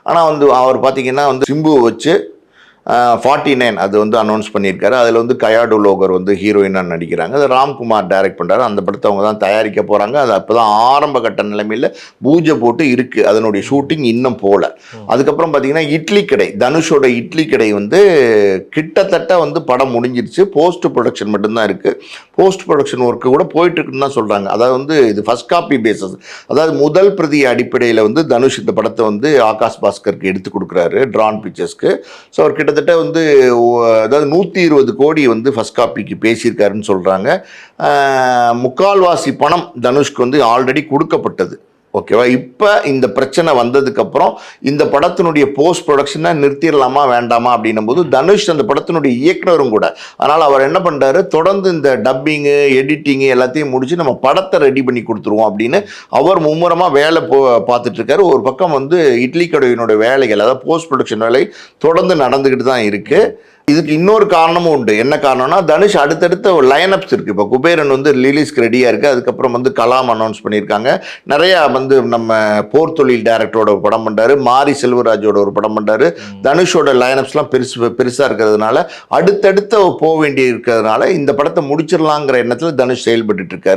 ஆனால் வந்து அவர் பார்த்தீங்கன்னா வந்து சிம்பு வச்சு 49 அது வந்து அனௌன்ஸ் பண்ணியிருக்காரு. அதில் வந்து கயாடு லோகர் வந்து ஹீரோயினாக நடிக்கிறாங்க. அது ராம்குமார் டைரக்ட் பண்ணுறாரு. அந்த படத்தை அவங்க தான் தயாரிக்க போகிறாங்க. அது அப்போ தான் ஆரம்ப கட்ட நிலைமையில் பூஜை போட்டு இருக்குது. அதனுடைய ஷூட்டிங் இன்னும் போகல. அதுக்கப்புறம் பார்த்தீங்கன்னா இட்லி கடை, தனுஷோட இட்லி கடை வந்து கிட்டத்தட்ட வந்து படம் முடிஞ்சிருச்சு. போஸ்ட் ப்ரொடக்ஷன் மட்டும்தான் இருக்குது. போஸ்ட் ப்ரொடக்ஷன் ஒர்க்கு கூட போயிட்டு இருக்குன்னு தான் சொல்கிறாங்க. அதாவது வந்து இது ஃபர்ஸ்ட் காப்பி பேசஸ், அதாவது முதல் பிரதி அடிப்படையில் வந்து தனுஷ் இந்த படத்தை வந்து ஆகாஷ் பாஸ்கருக்கு எடுத்து கொடுக்குறாரு, ட்ரான் பிக்சர்ஸ்க்கு. ஸோ அவர் கிட்டத்தட்ட வந்து அதாவது 120 கோடி வந்து ஃபர்ஸ்ட் காப்பிக்கு பேசியிருக்காருன்னு சொல்கிறாங்க. முக்கால்வாசி பணம் தனுஷ்க்கு வந்து ஆல்ரெடி கொடுக்கப்பட்டது. ஓகேவா? இப்போ இந்த பிரச்சனை வந்ததுக்கப்புறம் இந்த படத்தினுடைய போஸ்ட் ப்ரொடக்ஷனை நிறுத்திடலாமா வேண்டாமா அப்படின்னும் போது தனுஷ் அந்த படத்தினுடைய இயக்குனரும் கூட. அதனால் அவர் என்ன பண்ணுறாரு, தொடர்ந்து இந்த டப்பிங்கு எடிட்டிங்கு எல்லாத்தையும் முடிச்சு நம்ம படத்தை ரெடி பண்ணி கொடுத்துருவோம் அப்படின்னு அவர் மும்முரமாக வேலை பார்த்துட்டு இருக்காரு. ஒரு பக்கம் வந்து இட்லி கடையினோட வேலைகள், அதாவது போஸ்ட் ப்ரொடக்ஷன் வேலை தொடர்ந்து நடந்துக்கிட்டு தான் இருக்குது. இதுக்கு இன்னொரு காரணமும் உண்டு. என்ன காரணம்னா, தனுஷ் அடுத்தடுத்த ஒரு லைனப்ஸ் இருக்குது. இப்போ குபேரன் வந்து ரிலீஸ்க்கு ரெடியாக இருக்குது. அதுக்கப்புறம் வந்து கலாம் அனௌன்ஸ் பண்ணியிருக்காங்க. நிறையா வந்து நம்ம போர் தொழில் டைரக்டரோட ஒரு படம் பண்ணுறாரு, மாரி செல்வராஜோட ஒரு படம் பண்ணுறாரு. தனுஷோட லைனப்ஸ்லாம் பெருசாக இருக்கிறதுனால அடுத்தடுத்த போக வேண்டி இருக்கிறதுனால இந்த படத்தை முடிச்சிடலாங்கிற எண்ணத்தில் தனுஷ் செயல்பட்டு இருக்காரு.